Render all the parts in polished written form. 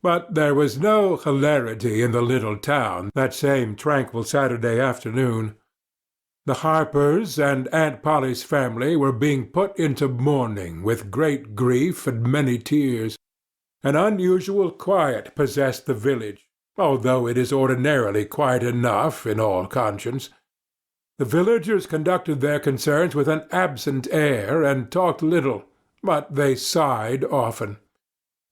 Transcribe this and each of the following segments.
But there was no hilarity in the little town that same tranquil Saturday afternoon. The Harpers and Aunt Polly's family were being put into mourning with great grief and many tears. An unusual quiet possessed the village, although it is ordinarily quiet enough in all conscience. The villagers conducted their concerns with an absent air and talked little, but they sighed often.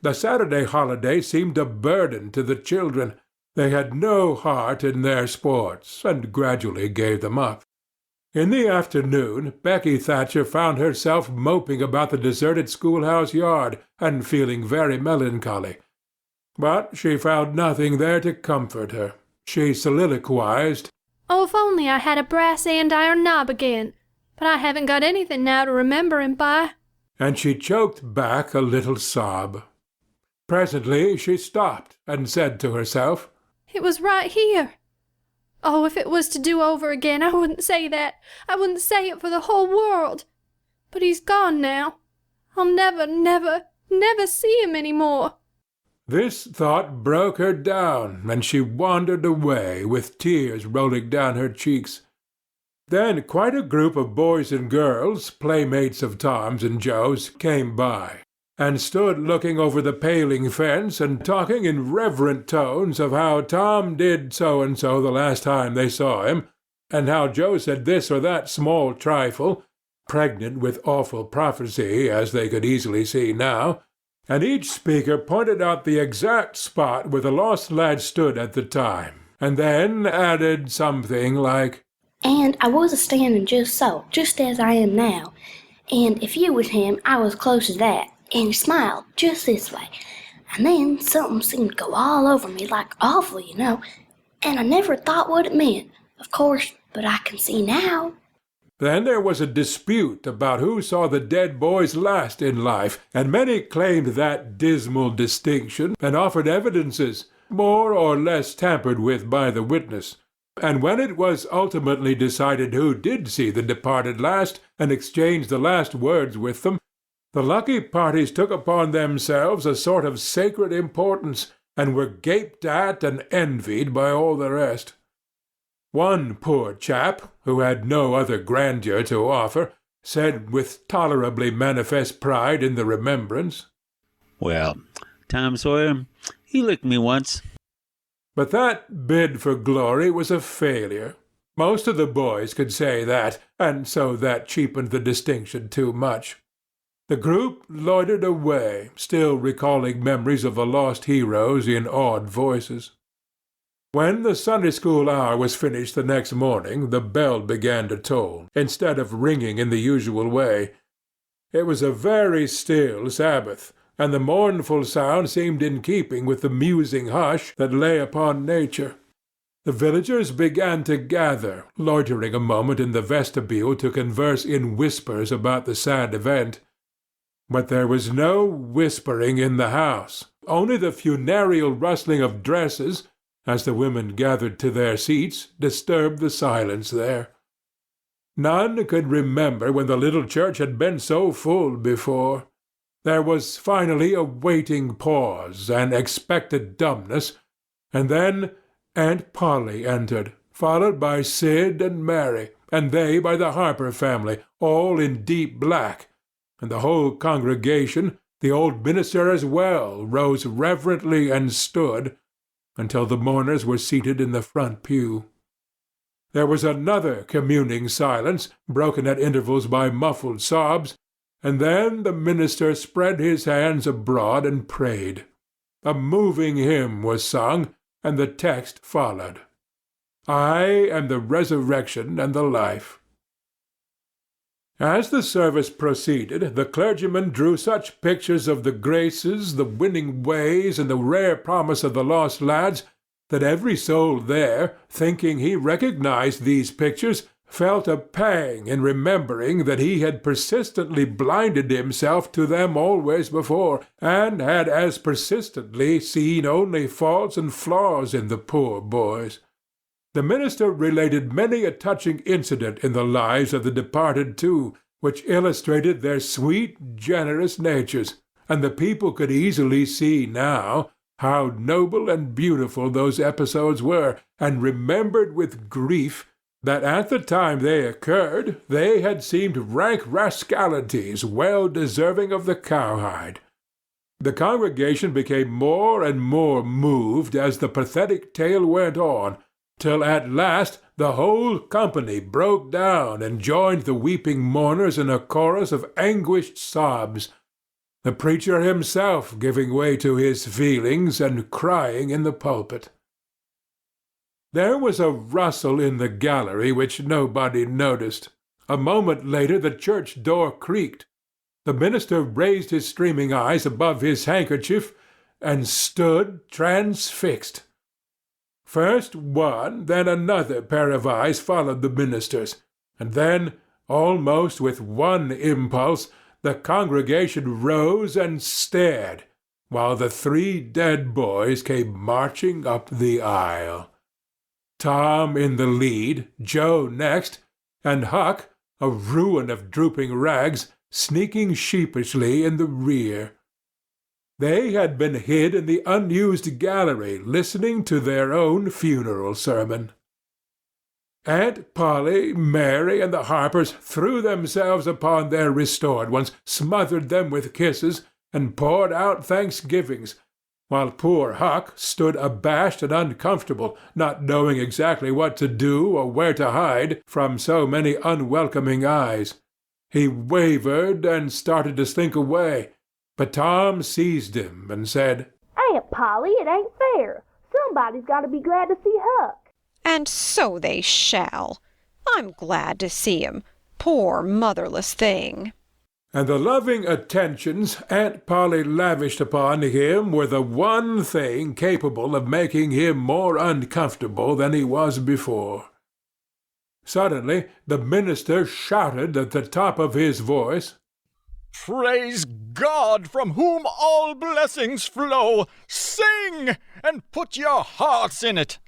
The Saturday holiday seemed a burden to the children. They had no heart in their sports, and gradually gave them up. In the afternoon Becky Thatcher found herself moping about the deserted schoolhouse yard, and feeling very melancholy. But she found nothing there to comfort her. She soliloquized, "Oh, if only I had a brass andiron knob again! But I haven't got anything now to remember him by." And she choked back a little sob. Presently she stopped, and said to herself, "It was right here. Oh, if it was to do over again, I wouldn't say that. I wouldn't say it for the whole world. But he's gone now. I'll never, never, never see him any more." This thought broke her down, and she wandered away, with tears rolling down her cheeks. Then quite a group of boys and girls, playmates of Tom's and Joe's, came by, and stood looking over the paling fence and talking in reverent tones of how Tom did so-and-so the last time they saw him, and how Joe said this or that small trifle, pregnant with awful prophecy, as they could easily see now, and each speaker pointed out the exact spot where the lost lad stood at the time, and then added something like, "And I was a-standing just so, just as I am now, and if you was him, I was close as that, and he smiled just this way, and then something seemed to go all over me like awful, you know, and I never thought what it meant, of course, but I can see now." Then there was a dispute about who saw the dead boys last in life, and many claimed that dismal distinction, and offered evidences, more or less tampered with by the witness. And when it was ultimately decided who did see the departed last, and exchanged the last words with them, the lucky parties took upon themselves a sort of sacred importance, and were gaped at and envied by all the rest. One poor chap, who had no other grandeur to offer, said with tolerably manifest pride in the remembrance, "Well, Tom Sawyer, he licked me once." But that bid for glory was a failure. Most of the boys could say that, and so that cheapened the distinction too much. The group loitered away, still recalling memories of the lost heroes in awed voices. When the Sunday school hour was finished the next morning, the bell began to toll, instead of ringing in the usual way. It was a very still Sabbath, and the mournful sound seemed in keeping with the musing hush that lay upon nature. The villagers began to gather, loitering a moment in the vestibule to converse in whispers about the sad event. But there was no whispering in the house, only the funereal rustling of dresses, as the women gathered to their seats, disturbed the silence there. None could remember when the little church had been so full before. There was finally a waiting pause, an expectant dumbness, and then Aunt Polly entered, followed by Sid and Mary, and they by the Harper family, all in deep black, and the whole congregation, the old minister as well, rose reverently and stood, until the mourners were seated in the front pew. There was another communing silence, broken at intervals by muffled sobs, and then the minister spread his hands abroad and prayed. A moving hymn was sung, and the text followed, "I am the resurrection and the life." As the service proceeded, the clergyman drew such pictures of the graces, the winning ways, and the rare promise of the lost lads, that every soul there, thinking he recognized these pictures, felt a pang in remembering that he had persistently blinded himself to them always before, and had as persistently seen only faults and flaws in the poor boys. The minister related many a touching incident in the lives of the departed too, which illustrated their sweet, generous natures, and the people could easily see now how noble and beautiful those episodes were, and remembered with grief that at the time they occurred they had seemed rank rascalities well deserving of the cowhide. The congregation became more and more moved as the pathetic tale went on, till at last the whole company broke down and joined the weeping mourners in a chorus of anguished sobs, the preacher himself giving way to his feelings and crying in the pulpit. There was a rustle in the gallery which nobody noticed. A moment later the church door creaked. The minister raised his streaming eyes above his handkerchief and stood transfixed. First one, then another pair of eyes followed the minister's, and then, almost with one impulse, the congregation rose and stared, while the three dead boys came marching up the aisle. Tom in the lead, Joe next, and Huck, a ruin of drooping rags, sneaking sheepishly in the rear. They had been hid in the unused gallery, listening to their own funeral sermon. Aunt Polly, Mary, and the Harpers threw themselves upon their restored ones, smothered them with kisses, and poured out thanksgivings, while poor Huck stood abashed and uncomfortable, not knowing exactly what to do or where to hide from so many unwelcoming eyes. He wavered and started to slink away, but Tom seized him and said, "Aunt Polly, it ain't fair. Somebody's got to be glad to see Huck." "And so they shall. I'm glad to see him. Poor motherless thing." And the loving attentions Aunt Polly lavished upon him were the one thing capable of making him more uncomfortable than he was before. Suddenly the minister shouted at the top of his voice, "Praise God, from whom all blessings flow! Sing, and put your hearts in it!"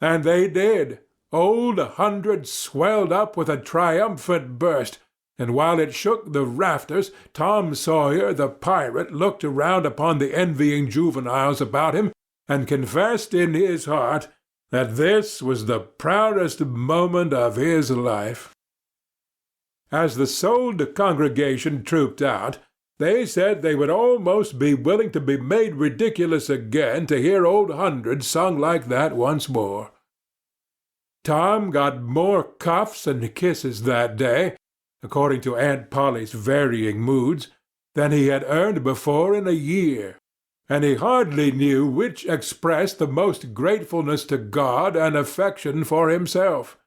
And they did. Old 100 swelled up with a triumphant burst, and while it shook the rafters, Tom Sawyer the pirate looked around upon the envying juveniles about him, and confessed in his heart that this was the proudest moment of his life. As the sold congregation trooped out, they said they would almost be willing to be made ridiculous again to hear Old 100 sung like that once more. Tom got more cuffs and kisses that day, according to Aunt Polly's varying moods, than he had earned before in a year, and he hardly knew which expressed the most gratefulness to God and affection for himself.